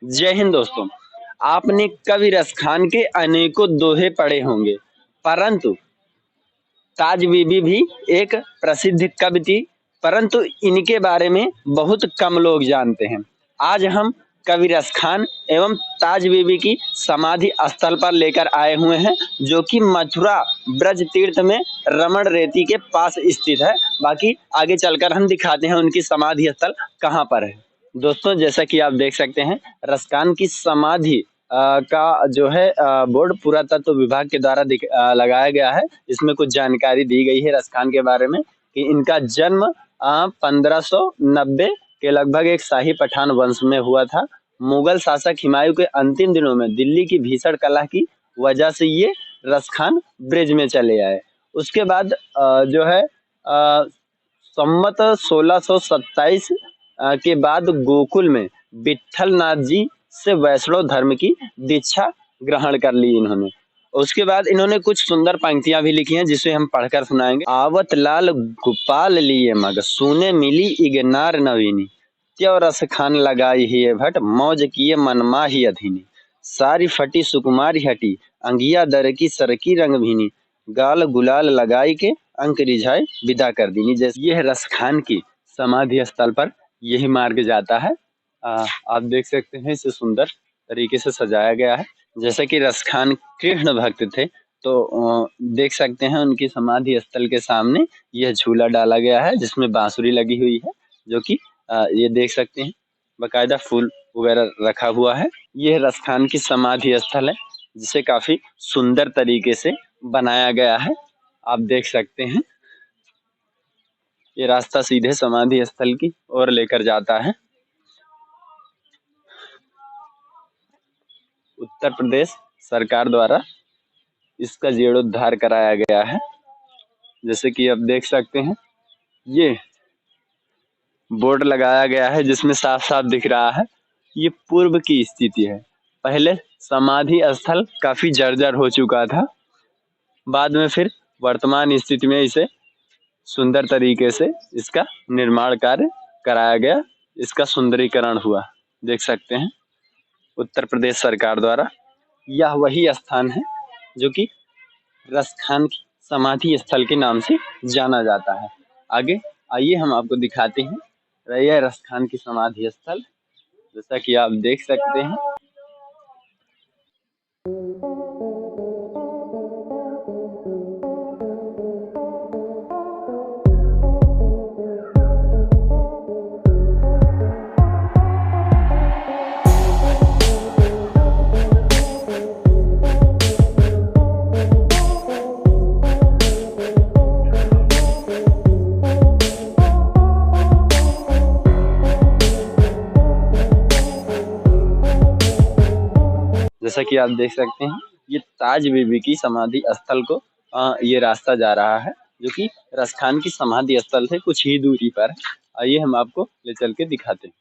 जय हिंद दोस्तों। आपने कवि रसखान के अनेकों दोहे पढ़े होंगे, परंतु ताज बीबी भी एक प्रसिद्ध कवि थी, परंतु इनके बारे में बहुत कम लोग जानते हैं। आज हम कवि रसखान एवं ताज बीबी की समाधि स्थल पर लेकर आए हुए हैं, जो कि मथुरा ब्रज तीर्थ में रमण रेती के पास स्थित है। बाकी आगे चलकर हम दिखाते हैं उनकी समाधि स्थल कहाँ पर है। दोस्तों, जैसा कि आप देख सकते हैं, रसखान की समाधि का जो है बोर्ड पुरातत्व विभाग के द्वारा लगाया गया है। इसमें कुछ जानकारी दी गई है रसखान के बारे में कि इनका जन्म 1590 के लगभग एक शाही पठान वंश में हुआ था। मुगल शासक हुमायूं के अंतिम दिनों में दिल्ली की भीषण कलह की वजह से ये रसखान ब्रिज में चले आए। उसके बाद जो है संवत 1627 के बाद गोकुल में विठल नाथ जी से वैष्णव धर्म की दीक्षा ग्रहण कर ली इन्होंने। उसके बाद इन्होंने कुछ सुंदर पंक्तियां भी लिखी हैं, जिसे हम पढ़कर सुनाएंगे। आवत लाल गोपाल लिए मग, सुने मिली इगनार नवीनी, त्यो रस खान लगाई ही भट, मौज किए मनमा ही अधीनी, सारी फटी सुकुमारी हटी, अंगिया दर की सरकी रंग भीनी, गाल गुलाल लगाई के अंक रिझाए विदा कर दीनी। जैसे यह रस खान की समाधि स्थल पर यही मार्ग जाता है। आप देख सकते हैं, इसे सुंदर तरीके से सजाया गया है। जैसे कि रसखान कृष्ण भक्त थे, तो देख सकते हैं उनकी समाधि स्थल के सामने यह झूला डाला गया है, जिसमें बांसुरी लगी हुई है, जो कि ये देख सकते हैं बकायदा फूल वगैरह रखा हुआ है। यह रसखान की समाधि स्थल है, जिसे काफी सुंदर तरीके से बनाया गया है। आप देख सकते हैं ये रास्ता सीधे समाधि स्थल की ओर लेकर जाता है। उत्तर प्रदेश सरकार द्वारा इसका जीर्णोद्धार कराया गया है। जैसे कि आप देख सकते हैं, ये बोर्ड लगाया गया है, जिसमें साफ साफ दिख रहा है ये पूर्व की स्थिति है। पहले समाधि स्थल काफी जर्जर हो चुका था, बाद में फिर वर्तमान स्थिति में इसे सुंदर तरीके से इसका निर्माण कार्य कराया गया, इसका सुंदरीकरण हुआ। देख सकते हैं उत्तर प्रदेश सरकार द्वारा। यह वही स्थान है जो कि रसखान की समाधि स्थल के नाम से जाना जाता है। आगे आइए हम आपको दिखाते हैं यह रसखान की समाधि स्थल, जैसा कि आप देख सकते हैं। जैसा कि आप देख सकते हैं, ये ताज बीबी की समाधि स्थल को ये रास्ता जा रहा है, जो कि रसखान की समाधि स्थल से कुछ ही दूरी पर है। आइए हम आपको ले चल के दिखाते हैं।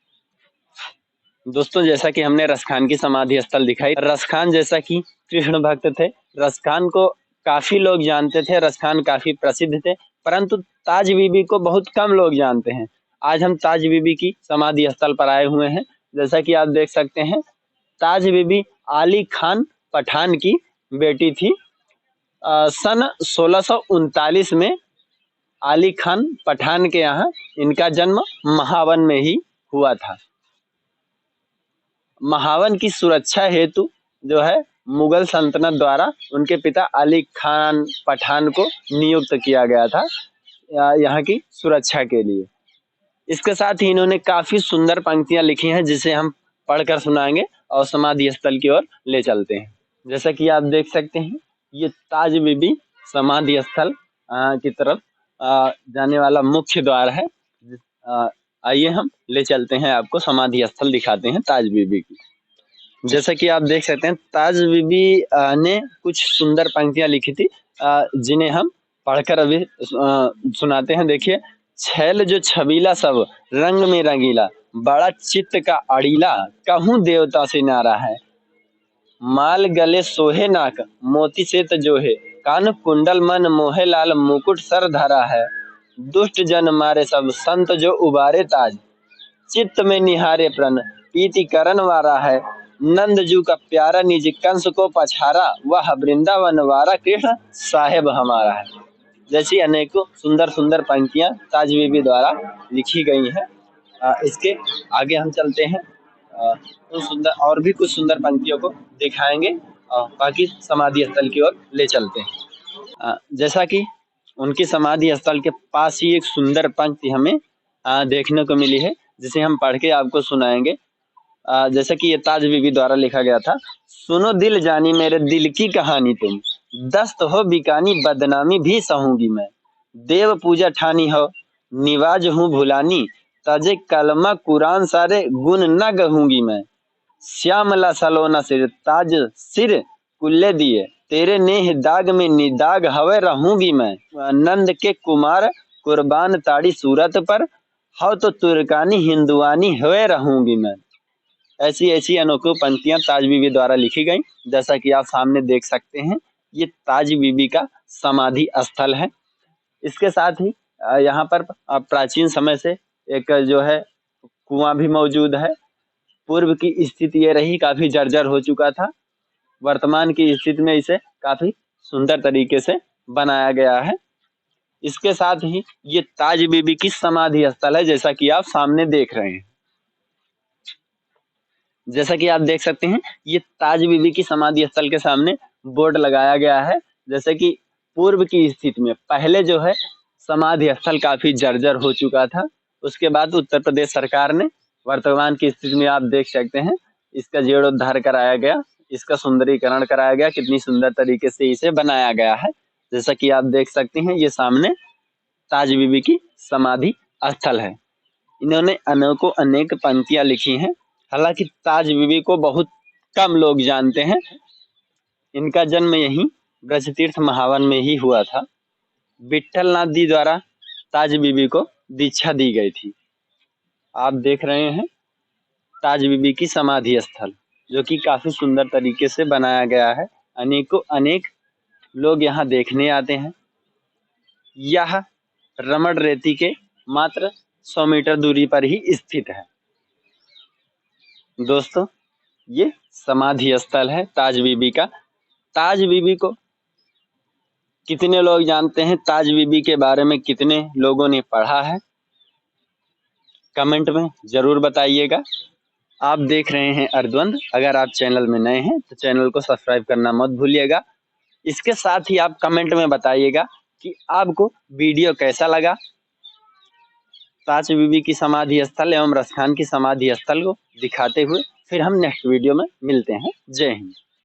दोस्तों, जैसा कि हमने रसखान की समाधि स्थल दिखाई, रसखान जैसा कि कृष्ण भक्त थे, रसखान को काफी लोग जानते थे, रसखान काफी प्रसिद्ध थे, परंतु ताज बीबी को बहुत कम लोग जानते हैं। आज हम ताज बीबी की समाधि स्थल पर आए हुए हैं। जैसा कि आप देख सकते हैं, ताज बीबी अली खान पठान की बेटी थी। सन 1639 में अली खान पठान के यहाँ इनका जन्म महावन में ही हुआ था। महावन की सुरक्षा हेतु जो है मुगल सल्तनत द्वारा उनके पिता अली खान पठान को नियुक्त किया गया था यहाँ की सुरक्षा के लिए। इसके साथ ही इन्होंने काफी सुंदर पंक्तियां लिखी हैं, जिसे हम पढ़कर सुनाएंगे और समाधि स्थल की ओर ले चलते हैं। जैसा कि आप देख सकते हैं, ये ताज बीबी समाधि स्थल की तरफ जाने वाला मुख्य द्वार है। आइए हम ले चलते हैं, आपको समाधि स्थल दिखाते हैं ताज बीबी की। जैसा कि आप देख सकते हैं, ताज बीबी ने कुछ सुंदर पंक्तियां लिखी थी, जिन्हें हम पढ़कर अभी सुनाते हैं। देखिए, छैल जो छबीला सब रंग में रंगीला, बड़ा चित्त का अड़ीला, कहूँ देवता से नारा है, माल गले सोहे नाक मोती से तजोहे, कान कुंडल मन मोहे लाल, मुकुट सर धरा है, दुष्ट जन मारे सब संत जो उबारे ताज, चित्त में निहारे प्रण प्रीति करण वारा है। नंद जू का प्यारा निज कंस को पछारा, वह वृंदावन वारा कृष्ण साहेब हमारा है। जैसी अनेकों सुंदर सुंदर पंक्तियां ताज बीबी द्वारा लिखी गई हैं। इसके आगे हम चलते हैं, उन सुंदर और भी कुछ सुंदर पंक्तियों को दिखाएंगे और बाकी समाधि स्थल की ओर ले चलते हैं। जैसा कि उनकी समाधि स्थल के पास ही एक सुंदर पंक्ति हमें देखने को मिली है, जिसे हम पढ़ के आपको सुनाएंगे। जैसा कि ये ताज बीबी द्वारा लिखा गया था। सुनो दिल जानी मेरे दिल की कहानी तुम, दस्त हो बिकानी बदनामी भी सहूंगी मैं। देव पूजा ठानी हो निवाज हूँ भुलानी, तजे कलमा कुरान सारे गुण न गहूंगी मैं। श्यामला सलोना सिर ताज सिर कुल्ले दिए, तेरे नेह दाग में निदाग हवे रहूंगी मैं। नंद के कुमार कुर्बान ताड़ी सूरत पर, हो तो तुर्कानी हिंदुआनी हवे रहूंगी मैं। ऐसी ऐसी अनोखी पंक्तियां ताज बीबी द्वारा लिखी गई। जैसा कि आप सामने देख सकते हैं, ये ताज बीबी का समाधि स्थल है। इसके साथ ही यहाँ पर प्राचीन समय से एक जो है कुआं भी मौजूद है। पूर्व की स्थिति ये रही, काफी जर्जर हो चुका था। वर्तमान की स्थिति में इसे काफी सुंदर तरीके से बनाया गया है। इसके साथ ही ये ताज बीबी की समाधि स्थल है, जैसा कि आप सामने देख रहे हैं। जैसा कि आप देख सकते हैं, ये ताज बीबी की समाधि स्थल के सामने बोर्ड लगाया गया है। जैसे कि पूर्व की स्थिति में पहले जो है समाधि स्थल काफी जर्जर हो चुका था। उसके बाद उत्तर प्रदेश सरकार ने वर्तमान की स्थिति में आप देख सकते हैं इसका जीर्णोद्धार कराया गया, इसका सुंदरीकरण कराया गया, कितनी सुंदर तरीके से इसे बनाया गया है। जैसा कि आप देख सकते हैं, ये सामने ताज बीबी की समाधि स्थल है। इन्होंने अनेकों अनेक पंक्तियां लिखी हैं। हालांकि ताज बीबी को बहुत कम लोग जानते हैं। इनका जन्म यहीं ब्रजतीर्थ महावन में ही हुआ था। विट्ठल नाथ जी द्वारा ताज बीबी को दीक्षा दी गई थी। आप देख रहे हैं ताज बीबी की समाधि स्थल, जो कि काफी सुंदर तरीके से बनाया गया है। अनेकों अनेक लोग यहाँ देखने आते हैं। यह रमण रेती के मात्र 100 मीटर दूरी पर ही स्थित है। दोस्तों, ये समाधि स्थल है ताज बीबी का। ताज बीबी को कितने लोग जानते हैं, ताज बीबी के बारे में कितने लोगों ने पढ़ा है, कमेंट में जरूर बताइएगा। आप देख रहे हैं अर्धद्वंद। अगर आप चैनल में नए हैं तो चैनल को सब्सक्राइब करना मत भूलिएगा। इसके साथ ही आप कमेंट में बताइएगा कि आपको वीडियो कैसा लगा। ताज बीबी की समाधि स्थल एवं रसखान की समाधि स्थल को दिखाते हुए फिर हम नेक्स्ट वीडियो में मिलते हैं। जय हिंद।